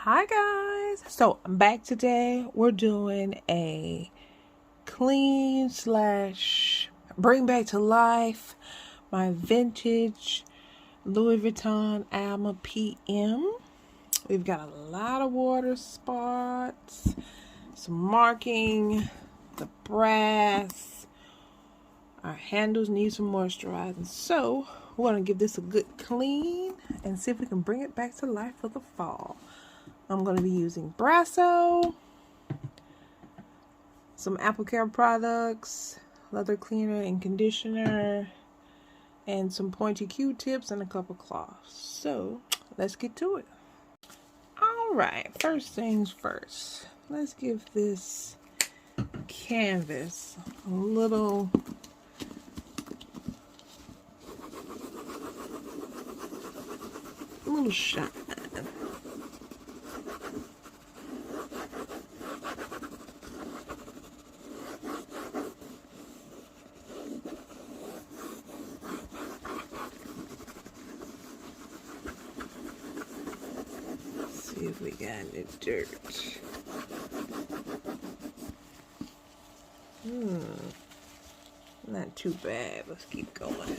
Hi guys, so I'm back today. We're doing a clean slash bring back to life my vintage Louis Vuitton Alma PM. We've got a lot of water spots, some marking, the brass. Our handles need some moisturizing, so we're going to give this a good clean and see if we can bring it back to life for the fall. I'm going to be using Brasso, some Apple Care products, leather cleaner and conditioner, and some pointy Q-tips and a couple cloths. So let's get to it. Alright, first things first. Let's give this canvas a little shine. See if we got any dirt. Not too bad. Let's keep going.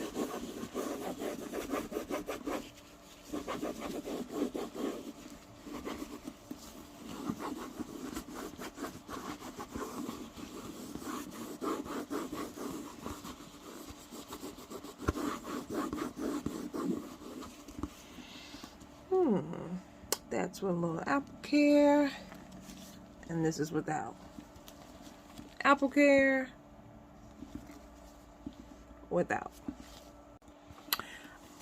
That's with a little Apple Care, and this is without Apple Care, without.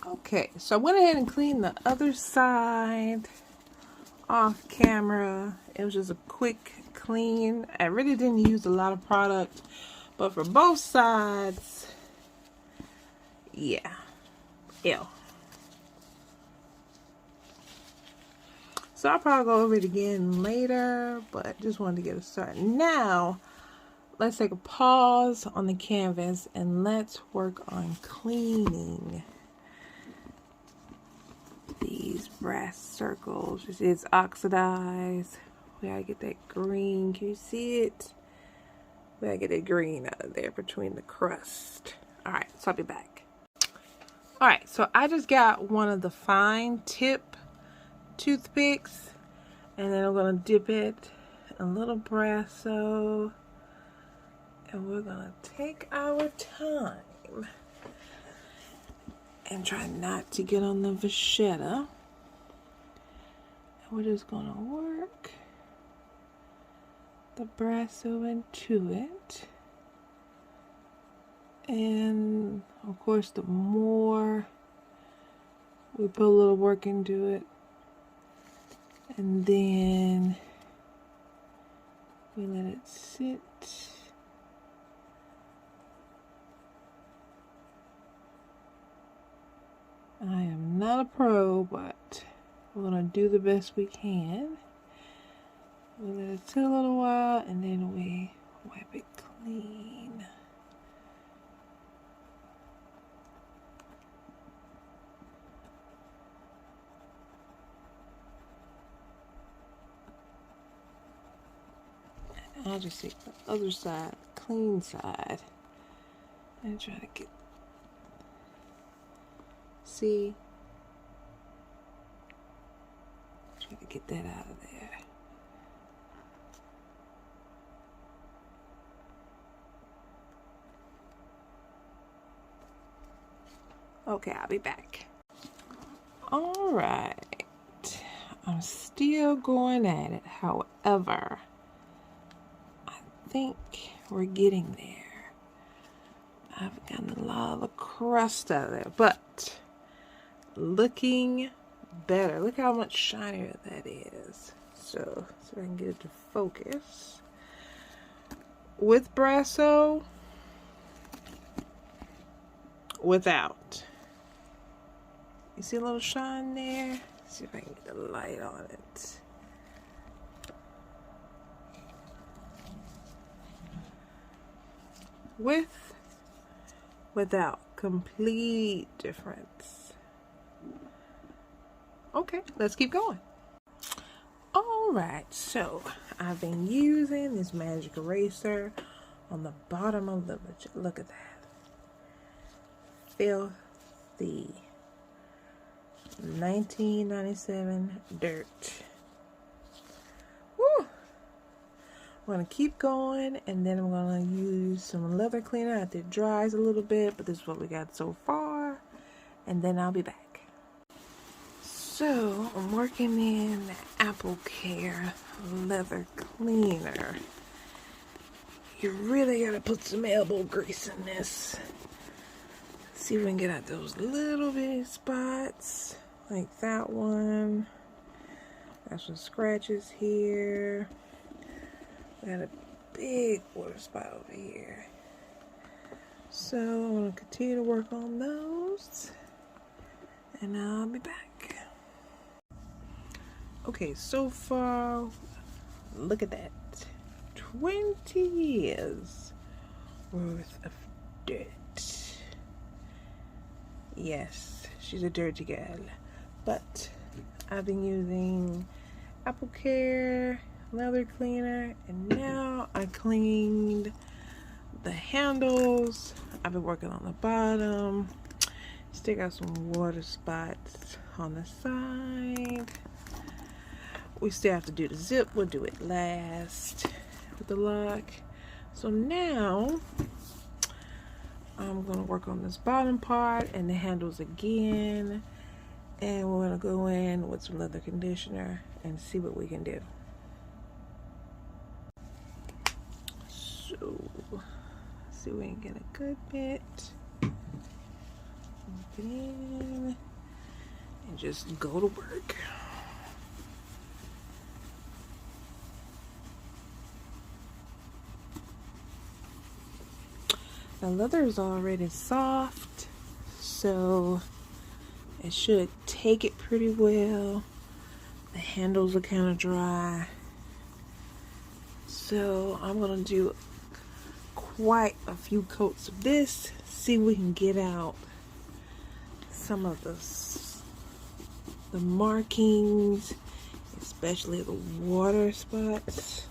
Okay, so I went ahead and cleaned the other side off camera. It was just a quick clean. I really didn't use a lot of product, but for both sides, yeah, ew. So I'll probably go over it again later, but just wanted to get a start. Now, let's take a pause on the canvas and let's work on cleaning these brass circles. You see it's oxidized. We gotta get that green. Can you see it? We gotta get that green out of there between the crust. Alright, so I'll be back. Alright, so I just got one of the fine tip toothpicks, and then I'm gonna dip it in a little Brasso, and we're gonna take our time and try not to get on the vachetta, and we're just gonna work the Brasso into it. And of course, the more we put a little work into it, and then we let it sit. I am not a pro, but we're gonna do the best we can. We let it sit a little while, and then we wipe it clean. I'll just take the other side, clean side, and try to get, see, try to get that out of there. Okay, I'll be back. All right, I'm still going at it. However, I think we're getting there. I've gotten a lot of the crust out of there, but looking better. Look how much shinier that is. So I can get it to focus. With Brasso, without. You see a little shine there? Let's see if I can get the light on it. With, without, complete difference. Okay, let's keep going. Alright, so I've been using this magic eraser on the bottom of the, look at that. Filthy 1997 dirt. Woo! I'm going to keep going, and then I'm going to use some leather cleaner after it dries a little bit, but this is what we got so far, and then I'll be back. So, I'm working in the Apple Care leather cleaner. You really gotta put some elbow grease in this. See if we can get out those little bitty spots, like that one. Got some scratches here. Got a big water spot over here. So, I'm gonna continue to work on those, and I'll be back. Okay, so far, look at that. 20 years worth of dirt. Yes, she's a dirty girl. But I've been using Apple Care leather cleaner, and now I cleaned the handles. I've been working on the bottom. Still got some water spots on the side. We still have to do the zip. We'll do it last with the lock. So now I'm going to work on this bottom part and the handles again. And we're going to go in with some leather conditioner and see what we can do. So, see if we can get a good bit. Work it in and just go to work. The leather is already soft, so it should take it pretty well. The handles are kind of dry, so I'm gonna do quite a few coats of this. See if we can get out some of the markings, especially the water spots.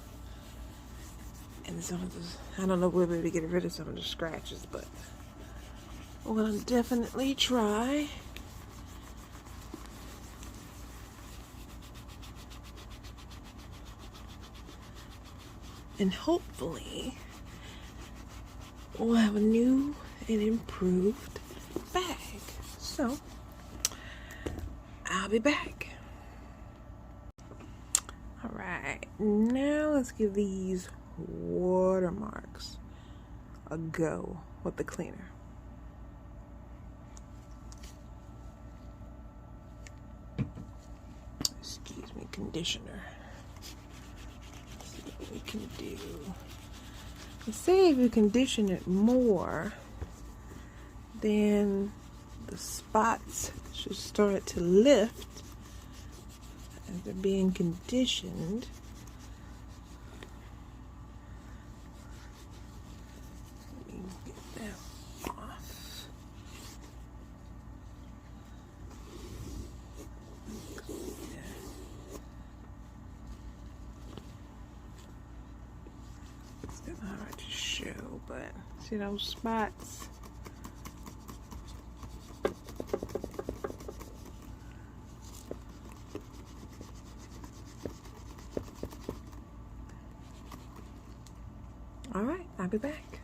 And some of those, I don't know, we'll be able to get rid of some of the scratches, but we're gonna definitely try. And hopefully we'll have a new and improved bag. So I'll be back. Alright, now let's give these Watermarks a go with the cleaner. Excuse me, conditioner. Let's see what we can do. They say if you condition it more, then the spots should start to lift as they're being conditioned. Hard to show, but see those spots? Alright, I'll be back.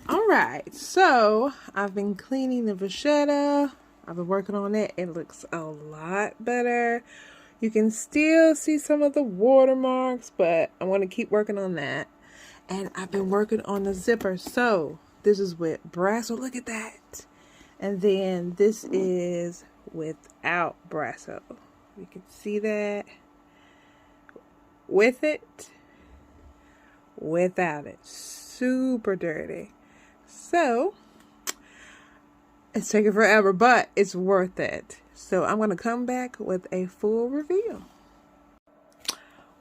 Alright, so I've been cleaning the vachetta. I've been working on it. It looks a lot better. You can still see some of the watermarks, but I want to keep working on that. And I've been working on the zipper. So this is with Brasso. Look at that. And then this is without Brasso. You can see that. With it. Without it. Super dirty. So it's taking forever, but it's worth it. So I'm going to come back with a full review.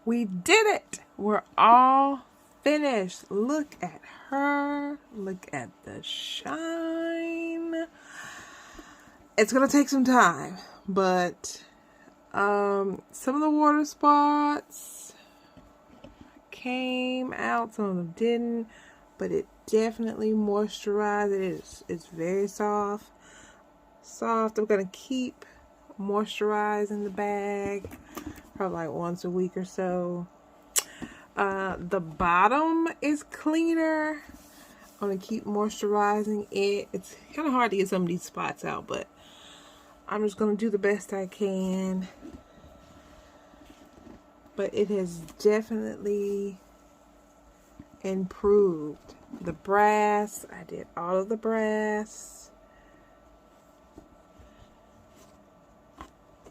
We did it. We're all finished. Look at her. Look at the shine. It's going to take some time, but Some of the water spots came out, some of them didn't, but it definitely moisturized. It's very soft. I'm gonna keep moisturizing the bag probably like once a week or so. The bottom is cleaner. I'm gonna keep moisturizing it. It's kind of hard to get some of these spots out, but I'm just gonna do the best I can. But it has definitely improved. The brass, I did all of the brass.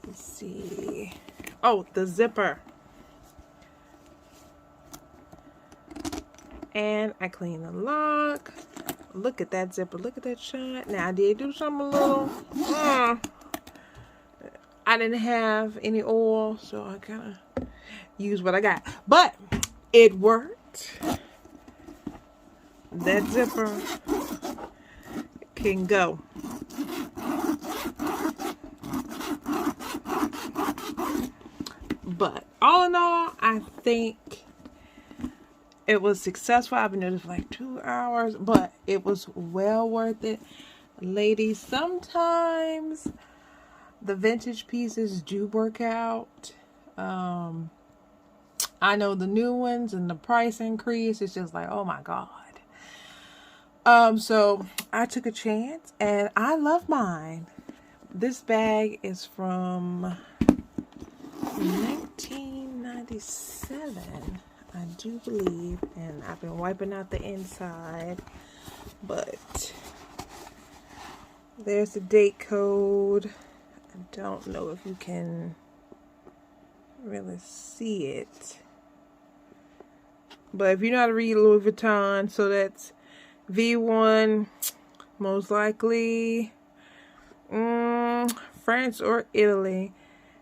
Let's see. Oh, the zipper. And I cleaned the lock. Look at that zipper. Look at that shine. Now, I did do something a little. I didn't have any oil, so I kind of used what I got. But it worked. That zipper can go. But all in all, I think it was successful. I've been doing it for like 2 hours, but it was well worth it. Ladies, sometimes the vintage pieces do work out. I know the new ones and the price increase, it's just like, oh my God. So I took a chance and I love mine. This bag is from 1997, I do believe, and I've been wiping out the inside, but there's the date code. I don't know if you can really see it, but if you know how to read Louis Vuitton, so that's V1, most likely France or Italy,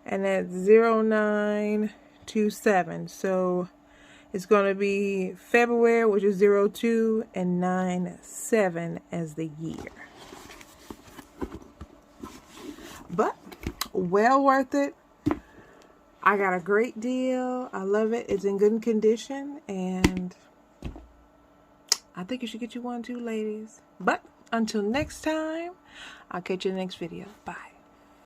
and that's 0927. So it's going to be February, which is 02, and 97 as the year. But well worth it. I got a great deal. I love it. It's in good condition, and I think you should get you one too, ladies. But until next time, I'll catch you in the next video. Bye.